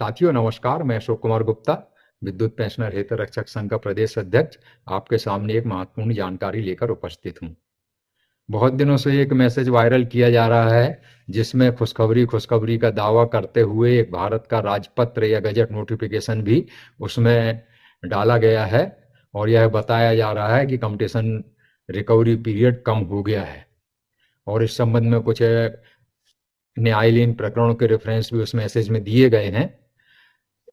साथियों नमस्कार, मैं अशोक कुमार गुप्ता, विद्युत पेंशनर हित रक्षक संघ का प्रदेश अध्यक्ष आपके सामने एक महत्वपूर्ण जानकारी लेकर उपस्थित हूँ। बहुत दिनों से एक मैसेज वायरल किया जा रहा है जिसमें खुशखबरी का दावा करते हुए एक भारत का राजपत्र या गजट नोटिफिकेशन भी उसमें डाला गया है और यह बताया जा रहा है कि कंपटीशन रिकवरी पीरियड कम हो गया है और इस संबंध में कुछ न्यायालयीन प्रकरणों के रेफरेंस भी उस मैसेज में दिए गए हैं।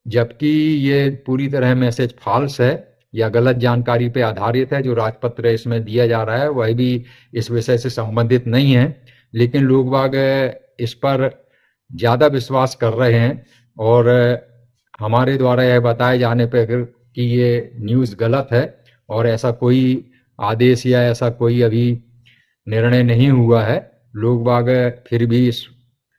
जबकि ये पूरी तरह मैसेज फॉल्स है या गलत जानकारी पे आधारित है। जो राजपत्र इसमें दिया जा रहा है वह भी इस विषय से संबंधित नहीं है, लेकिन लोग बाग इस पर ज़्यादा विश्वास कर रहे हैं और हमारे द्वारा यह बताए जाने पर कि ये न्यूज़ गलत है और ऐसा कोई आदेश या ऐसा कोई अभी निर्णय नहीं हुआ है। लोग बाग फिर भी इस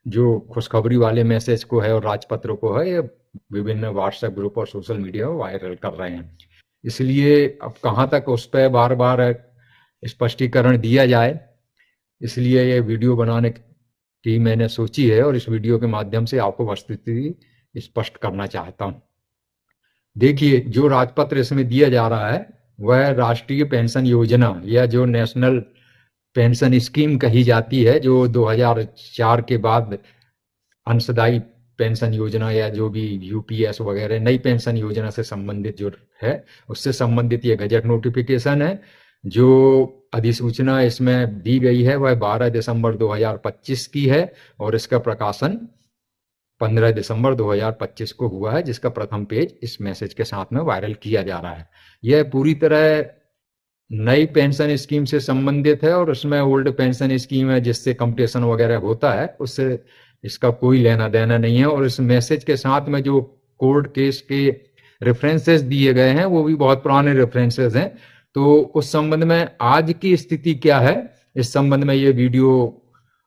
जो खुशखबरी वाले मैसेज को है और राजपत्र को है ये विभिन्न व्हाट्सएप ग्रुप और सोशल मीडिया में वायरल कर रहे हैं। इसलिए अब कहाँ तक उस पर बार बार स्पष्टीकरण दिया जाए, इसलिए ये वीडियो बनाने की मैंने सोची है और इस वीडियो के माध्यम से आपको वस्तुस्थिति स्पष्ट करना चाहता हूँ। देखिए, जो राजपत्र इसमें दिया जा रहा है वह राष्ट्रीय पेंशन योजना या जो नेशनल पेंशन स्कीम कही जाती है, जो 2004 के बाद अंशदायी पेंशन योजना या जो भी यूपीएस वगैरह नई पेंशन योजना से संबंधित जो है उससे संबंधित ये गजट नोटिफिकेशन है। जो अधिसूचना इसमें दी गई है वह 12 दिसंबर 2025 की है और इसका प्रकाशन 15 दिसंबर 2025 को हुआ है, जिसका प्रथम पेज इस मैसेज के साथ में वायरल किया जा रहा है। यह पूरी तरह नई पेंशन स्कीम से संबंधित है और उसमें ओल्ड पेंशन स्कीम है जिससे कंपटीशन वगैरह होता है, उससे इसका कोई लेना देना नहीं है। और इस मैसेज के साथ में जो कोर्ट केस के रेफरेंसेस दिए गए हैं वो भी बहुत पुराने रेफरेंसेस हैं। तो उस संबंध में आज की स्थिति क्या है, इस संबंध में ये वीडियो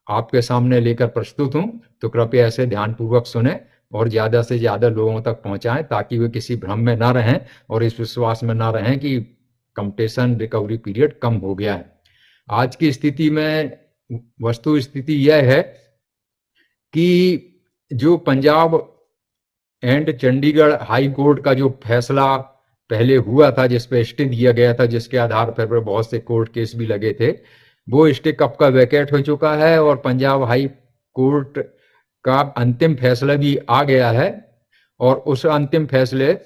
आपके सामने लेकर प्रस्तुत हूं, तो कृपया ऐसे ध्यानपूर्वक सुने और ज्यादा से ज्यादा लोगों तक पहुंचाएं ताकि वे किसी भ्रम में ना रहें और इस विश्वास में ना रहें कि कंपटीशन रिकवरी पीरियड कम हो गया है। आज की स्थिति में वस्तु स्थिति यह है कि जो Punjab and Chandigarh high court का जो फैसला पहले हुआ था जिस पे स्टे दिया गया था, जिसके आधार पर बहुत से कोर्ट केस भी लगे थे, वो स्टे कब का वैकेट हो चुका है और पंजाब हाई कोर्ट का अंतिम फैसला भी आ गया है। और उस अंतिम फैसले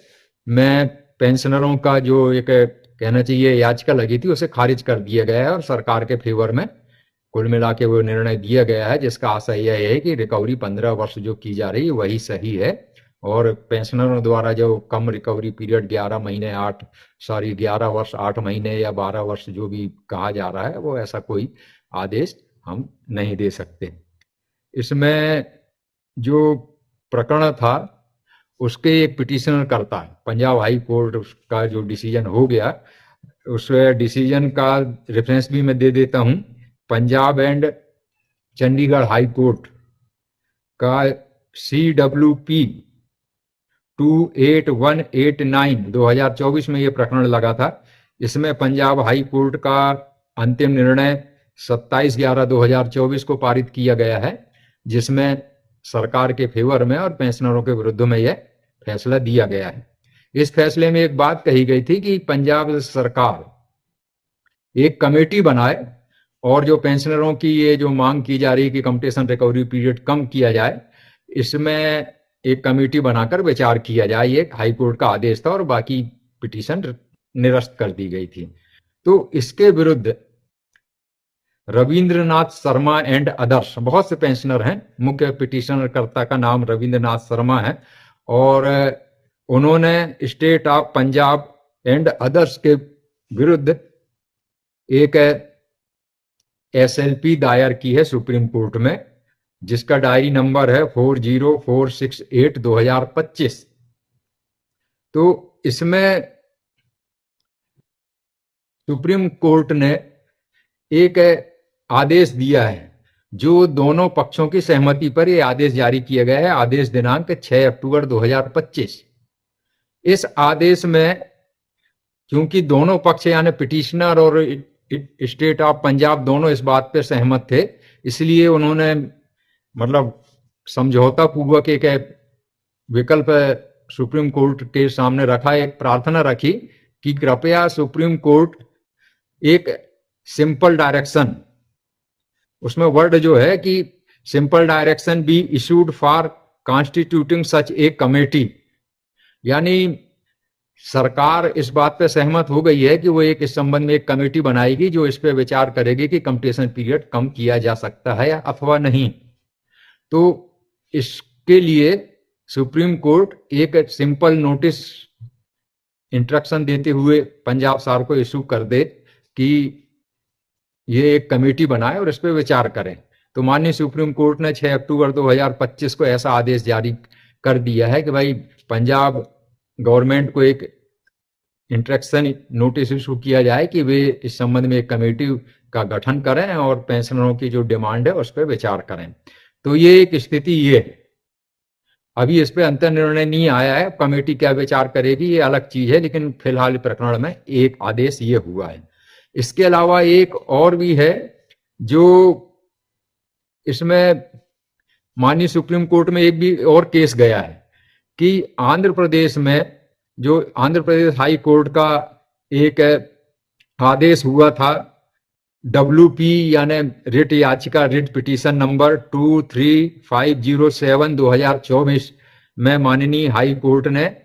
में पेंशनरों का जो एक कहना चाहिए याचिका लगी थी उसे खारिज कर दिया गया है और सरकार के फेवर में कुल मिला के वो निर्णय दिया गया है, जिसका आशय यह है कि रिकवरी 15 वर्ष जो की जा रही है वही सही है और पेंशनरों द्वारा जो कम रिकवरी पीरियड 11 वर्ष 8 महीने या 12 वर्ष जो भी कहा जा रहा है वो ऐसा कोई आदेश हम नहीं दे सकते। इसमें जो प्रकरण था उसके एक पिटिशनर करता है, पंजाब हाई कोर्ट का जो डिसीजन हो गया उस डिसीजन का रेफरेंस भी मैं दे देता हूं। Punjab and Chandigarh high court का CWP 28189 2024 में यह प्रकरण लगा था। इसमें पंजाब हाई कोर्ट का अंतिम निर्णय 27/11/2024 को पारित किया गया है, जिसमें सरकार के फेवर में और पेंशनरों के विरुद्ध में यह फैसला दिया गया है। इस फैसले में एक बात कही गई थी कि पंजाब सरकार एक कमेटी बनाए और जो पेंशनरों की ये जो मांग की जा रही है कि कंपटीशन रिकवरी पीरियड कम किया जाए, इसमें एक कमेटी बनाकर विचार किया जाए। ये हाई कोर्ट का आदेश था और बाकी पिटीशन निरस्त कर दी गई थी। तो इसके विरुद्ध रविंद्रनाथ शर्मा एंड अदर्स, बहुत से पेंशनर हैं, मुख्य पिटीशनकर्ता का नाम रविंद्रनाथ शर्मा है और उन्होंने state of Punjab and others के विरुद्ध एक SLP दायर की है सुप्रीम कोर्ट में, जिसका डायरी नंबर है 40468/2025। तो इसमें सुप्रीम कोर्ट ने एक आदेश दिया है जो दोनों पक्षों की सहमति पर यह आदेश जारी किया गया है। आदेश दिनांक 6 अक्टूबर 2025। इस आदेश में क्योंकि दोनों पक्ष यानी पिटिशनर और स्टेट ऑफ पंजाब दोनों इस बात पर सहमत थे, इसलिए उन्होंने मतलब समझौता पूर्वक एक विकल्प सुप्रीम कोर्ट के सामने रखा, एक प्रार्थना रखी कि कृपया सुप्रीम कोर्ट एक सिंपल डायरेक्शन, उसमें वर्ड जो है कि simple direction be issued for constituting such A committee, यानी सरकार इस बात पे सहमत हो गई है कि वो एक इस संबंध में एक कमेटी बनाएगी जो इस पे विचार करेगी कि कंपटीशन पीरियड कम किया जा सकता है या अथवा नहीं। तो इसके लिए सुप्रीम कोर्ट एक सिंपल नोटिस इंस्ट्रक्शन देते हुए पंजाब सरकार को इशू कर दे कि ये एक कमेटी बनाए और इस पर विचार करें। तो माननीय सुप्रीम कोर्ट ने 6 अक्टूबर 2025 को ऐसा आदेश जारी कर दिया है कि भाई पंजाब गवर्नमेंट को एक इंस्ट्रक्शन नोटिस इशू किया जाए कि वे इस संबंध में एक कमेटी का गठन करें और पेंशनरों की जो डिमांड है उस पर विचार करें। तो ये एक स्थिति ये है। अभी इस पे अंतिम निर्णय नहीं आया है, कमेटी क्या विचार करेगी ये अलग चीज है, लेकिन फिलहाल प्रकरण में एक आदेश ये हुआ है। इसके अलावा एक और भी है जो इसमें माननीय सुप्रीम कोर्ट में एक भी और केस गया है कि आंध्र प्रदेश में जो आंध्र प्रदेश हाई कोर्ट का एक आदेश हुआ था WP यानी रिट याचिका रिट पिटीशन नंबर 23507/2024 में माननीय हाई कोर्ट ने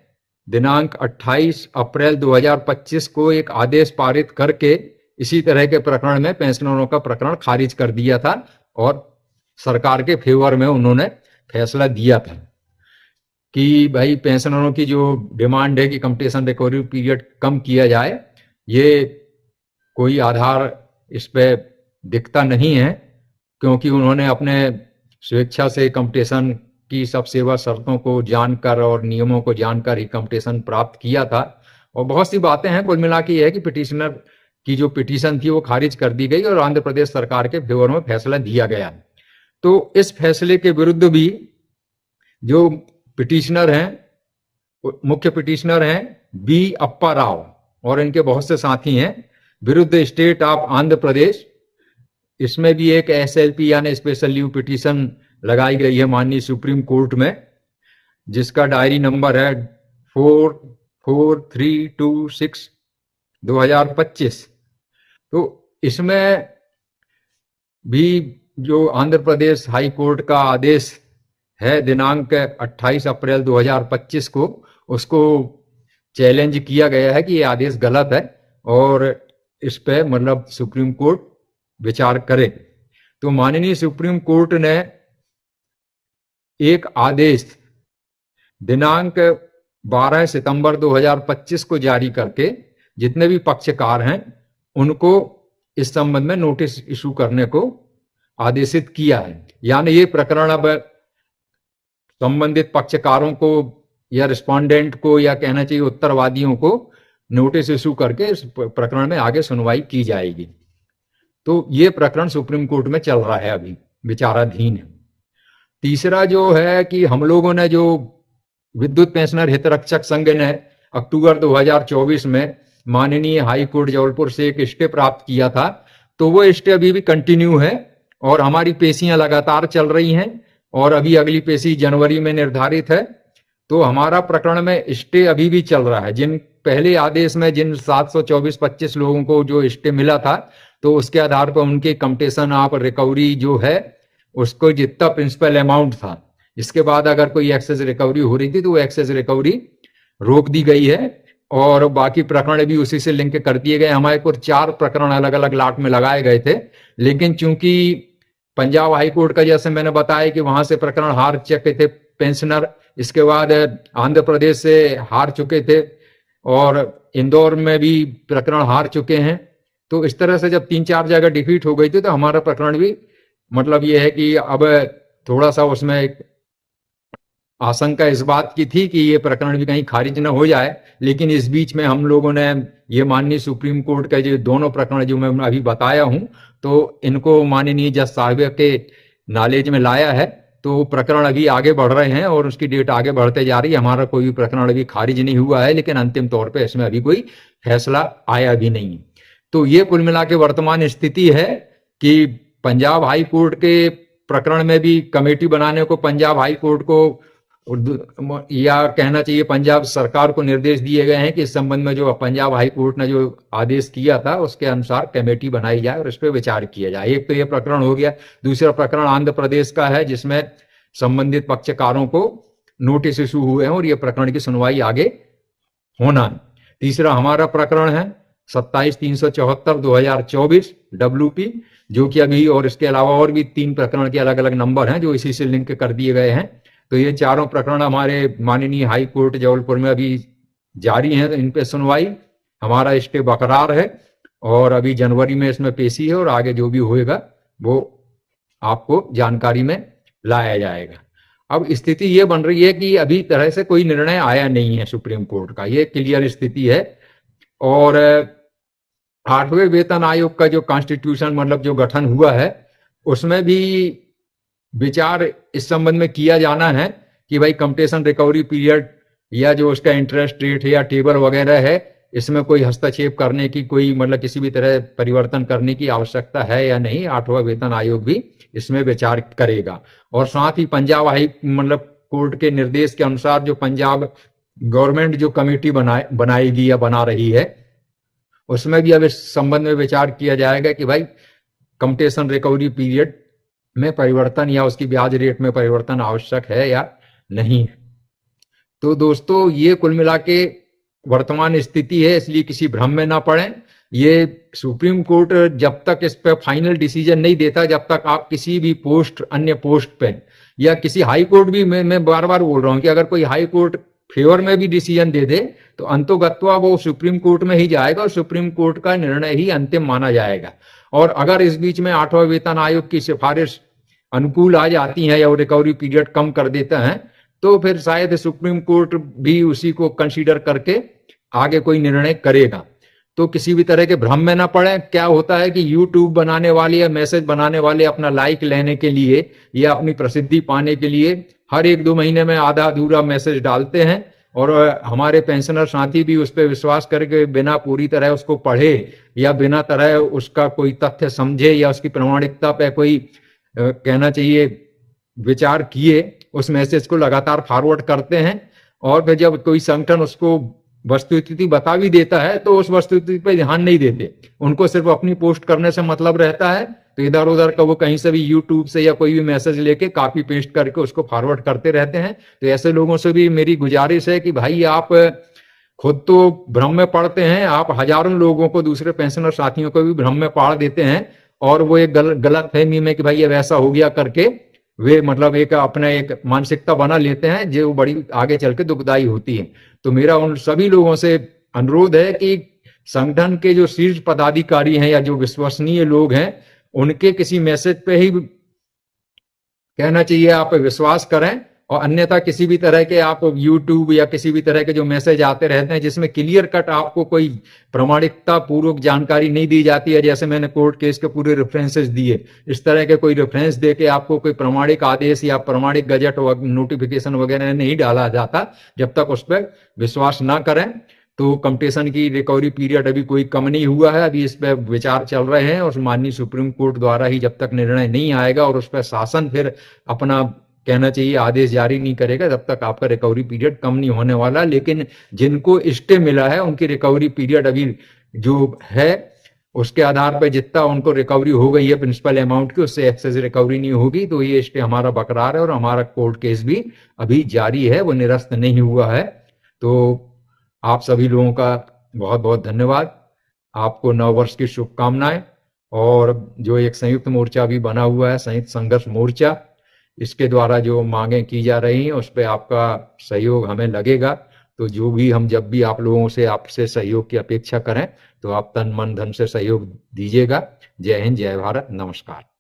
दिनांक 28 अप्रैल 2025 को एक आदेश पारित करके इसी तरह के प्रकरण में पेंशनरों का प्रकरण खारिज कर दिया था और सरकार के फेवर में उन्होंने फैसला दिया था कि भाई पेंशनरों की जो डिमांड है कि कंपटीशन रिकवरी पीरियड कम किया जाए, ये कोई आधार इस पे दिखता नहीं है, क्योंकि उन्होंने अपने स्वेच्छा से कंपटीशन की सब सेवा शर्तों को जानकर और नियमों को जानकर ही कंपटीशन प्राप्त किया था। और बहुत सी बातें हैं, कुल मिला के यह है कि पिटिशनर की जो पिटीशन थी वो खारिज कर दी गई और आंध्र प्रदेश सरकार के फेवर में फैसला दिया गया। तो इस फैसले के विरुद्ध भी जो पिटिशनर हैं, मुख्य पिटिशनर हैं बी अप्पा राव और इनके बहुत से साथी हैं, विरुद्ध स्टेट ऑफ आंध्र प्रदेश, इसमें भी एक SLP यानी स्पेशल लीव पिटीशन लगाई गई है माननीय सुप्रीम कोर्ट में, जिसका डायरी नंबर है 44326/2025। तो इसमें भी जो आंध्र प्रदेश हाई कोर्ट का आदेश है दिनांक 28 अप्रैल 2025 को, उसको चैलेंज किया गया है कि ये आदेश गलत है और इस पे मतलब सुप्रीम कोर्ट विचार करे। तो माननीय सुप्रीम कोर्ट ने एक आदेश दिनांक 12 सितंबर 2025 को जारी करके जितने भी पक्षकार हैं उनको इस संबंध में नोटिस इशू करने को आदेशित किया है। यानी ये प्रकरण अब संबंधित पक्षकारों को या रिस्पोंडेंट को या कहना चाहिए उत्तरवादियों को नोटिस इशू करके इस प्रकरण में आगे सुनवाई की जाएगी। तो ये प्रकरण सुप्रीम कोर्ट में चल रहा है, अभी विचाराधीन है। तीसरा जो है कि हम लोगों ने जो विद्युत पेंशनर हितरक्षक संघ ने अक्टूबर 2024 में माननीय हाई कोर्ट जबलपुर से एक स्टे प्राप्त किया था, तो वो स्टे अभी भी कंटिन्यू है और हमारी पेशियां लगातार चल रही हैं और अभी अगली पेशी जनवरी में निर्धारित है। तो हमारा प्रकरण में स्टे अभी भी चल रहा है। जिन पहले आदेश में जिन 724-25 लोगों को जो स्टे मिला था, तो उसके आधार पर उनके कंपटीशन ऑफ रिकवरी जो है उसको जितना प्रिंसिपल अमाउंट था, इसके बाद अगर कोई एक्सेस रिकवरी हो रही थी तो वो एक्सेस रिकवरी रोक दी गई है और बाकी प्रकरण भी उसी से लिंक कर दिए गए। हमारे को 4 प्रकरण अलग अलग लाट में लगाए गए थे, लेकिन चूंकि पंजाब हाई कोर्ट का जैसे मैंने बताया कि वहां से प्रकरण हार चुके थे पेंशनर, इसके बाद आंध्र प्रदेश से हार चुके थे और इंदौर में भी प्रकरण हार चुके हैं। तो इस तरह से जब 3-4 जगह डिफीट हो गई थी तो हमारा प्रकरण भी मतलब ये है कि अब थोड़ा सा उसमें एक आशंका इस बात की थी कि ये प्रकरण भी कहीं खारिज न हो जाए। लेकिन इस बीच में हम लोगों ने ये माननीय सुप्रीम कोर्ट के जो दोनों प्रकरण जो मैं अभी बताया हूं, तो इनको माननीय जज साहब के नॉलेज में लाया है। तो प्रकरण अभी आगे बढ़ रहे हैं और उसकी डेट आगे बढ़ते जा रही है। हमारा कोई भी प्रकरण अभी खारिज नहीं हुआ है, लेकिन अंतिम तौर पर इसमें अभी कोई फैसला आया भी नहीं। तो ये कुल मिला के वर्तमान स्थिति है कि पंजाब हाई कोर्ट के प्रकरण में भी कमेटी बनाने को पंजाब हाई कोर्ट को या कहना चाहिए पंजाब सरकार को निर्देश दिए गए हैं कि इस संबंध में जो पंजाब हाई कोर्ट ने जो आदेश किया था उसके अनुसार कमेटी बनाई जाए और इस पर विचार किया जाए। एक तो ये प्रकरण हो गया। दूसरा प्रकरण आंध्र प्रदेश का है जिसमें संबंधित पक्षकारों को नोटिस इशू हुए हैं और ये प्रकरण की सुनवाई आगे होना है। तीसरा हमारा प्रकरण है 27-374/2024 WP, जो कि अभी, और इसके अलावा और भी 3 प्रकरण के अलग अलग नंबर हैं जो इसी से लिंक कर दिए गए हैं। तो ये चारों प्रकरण हमारे माननीय हाई कोर्ट जबलपुर में अभी जारी हैं। तो इन पे सुनवाई, हमारा स्टे बरकरार है और अभी जनवरी में इसमें पेशी है और आगे जो भी होएगा वो आपको जानकारी में लाया जाएगा। अब स्थिति ये बन रही है कि अभी तरह से कोई निर्णय आया नहीं है सुप्रीम कोर्ट का, ये क्लियर स्थिति है। और 8वें वेतन आयोग का जो कॉन्स्टिट्यूशन मतलब जो गठन हुआ है उसमें भी विचार इस संबंध में किया जाना है कि भाई कंपटीशन रिकवरी पीरियड या जो उसका इंटरेस्ट रेट है या टेबल वगैरह है, इसमें कोई हस्तक्षेप करने की, कोई मतलब किसी भी तरह परिवर्तन करने की आवश्यकता है या नहीं। 8वां वेतन आयोग भी इसमें विचार करेगा। और साथ ही पंजाब हाई मतलब कोर्ट के निर्देश के अनुसार जो पंजाब गवर्नमेंट जो कमेटी बनाएगी या बना रही है उसमें भी अब इस संबंध में विचार किया जाएगा कि भाई कंपटीशन रिकवरी पीरियड में परिवर्तन या उसकी ब्याज रेट में परिवर्तन आवश्यक है या नहीं। तो दोस्तों ये कुल मिला के वर्तमान स्थिति है, इसलिए किसी भ्रम में ना पड़े। ये सुप्रीम कोर्ट जब तक इस पे फाइनल डिसीजन नहीं देता, जब तक आप किसी भी पोस्ट, अन्य पोस्ट पे या किसी हाई कोर्ट भी, मैं बार बार बोल रहा हूं कि अगर कोई हाई कोर्ट फेवर में भी डिसीजन दे दे तो अंतोगत्वा वो सुप्रीम कोर्ट में ही जाएगा और सुप्रीम कोर्ट का निर्णय ही अंतिम माना जाएगा। और अगर इस बीच में 8वां वेतन आयोग की सिफारिश अनुकूल आ जाती है या वो रिकवरी पीरियड कम कर देता है तो फिर शायद सुप्रीम कोर्ट भी उसी को कंसीडर करके आगे कोई निर्णय करेगा। तो किसी भी तरह के भ्रम में ना पड़े। क्या होता है कि यूट्यूब बनाने वाले या मैसेज बनाने वाले अपना लाइक लेने के लिए या अपनी प्रसिद्धि पाने के लिए हर 1-2 महीने में आधा अधूरा मैसेज डालते हैं और हमारे पेंशनर साथी भी उस पर विश्वास करके बिना पूरी तरह उसको पढ़े या बिना तरह उसका कोई तथ्य समझे या उसकी प्रामाणिकता पे कोई कहना चाहिए विचार किए उस मैसेज को लगातार फॉरवर्ड करते हैं। और फिर जब कोई संगठन उसको वस्तुस्थिति बता भी देता है तो उस वस्तुस्थिति पे ध्यान नहीं देते, उनको सिर्फ अपनी पोस्ट करने से मतलब रहता है। तो इधर उधर का वो कहीं से भी यूट्यूब से या कोई भी मैसेज लेके कॉपी पेस्ट करके उसको फॉरवर्ड करते रहते हैं। तो ऐसे लोगों से भी मेरी गुजारिश है कि भाई आप खुद तो भ्रम में पड़ते हैं, आप हजारों लोगों को, दूसरे पेंशनर साथियों को भी भ्रम में पाड़ देते हैं और वो एक गलत फहमी में कि भाई ये वैसा हो गया करके वे मतलब एक अपना एक मानसिकता बना लेते हैं जो बड़ी आगे चल के दुखदायी होती है। तो मेरा उन सभी लोगों से अनुरोध है कि संगठन के जो शीर्ष पदाधिकारी हैं या जो विश्वसनीय लोग हैं उनके किसी मैसेज पे ही कहना चाहिए आप विश्वास करें और अन्यथा किसी भी तरह के आप यूट्यूब या किसी भी तरह के जो मैसेज आते रहते हैं जिसमें क्लियर कट आपको कोई प्रामाणिकता पूर्वक जानकारी नहीं दी जाती है, जैसे मैंने कोर्ट केस के पूरे रेफरेंसेस दिए, इस तरह के कोई रेफरेंस दे के आपको कोई प्रामाणिक आदेश या प्रामाणिक गजट नोटिफिकेशन वगैरह नहीं डाला जाता, जब तक उस पर विश्वास ना करें। तो कंपटीशन की रिकवरी पीरियड अभी कोई कम नहीं हुआ है, अभी इस पर विचार चल रहे हैं और माननीय सुप्रीम कोर्ट द्वारा ही जब तक निर्णय नहीं आएगा और उस पर शासन फिर अपना कहना चाहिए आदेश जारी नहीं करेगा तब तक आपका रिकवरी पीरियड कम नहीं होने वाला। लेकिन जिनको स्टे मिला है उनकी रिकवरी पीरियड अभी जो है उसके आधार पर जितना उनको रिकवरी हो गई है प्रिंसिपल अमाउंट की, उससे एक्सेस रिकवरी नहीं होगी। तो ये स्टे हमारा बरकरार है और हमारा कोर्ट केस भी अभी जारी है, वो निरस्त नहीं हुआ है। तो आप सभी लोगों का बहुत बहुत धन्यवाद, आपको नव वर्ष की शुभकामनाएं। और जो एक संयुक्त मोर्चा भी बना हुआ है, संयुक्त संघर्ष मोर्चा, इसके द्वारा जो मांगे की जा रही हैं उस पर आपका सहयोग हमें लगेगा। तो जो भी हम जब भी आप लोगों से आपसे सहयोग की अपेक्षा करें तो आप तन मन धन से सहयोग दीजिएगा। जय हिंद, जय भारत, नमस्कार।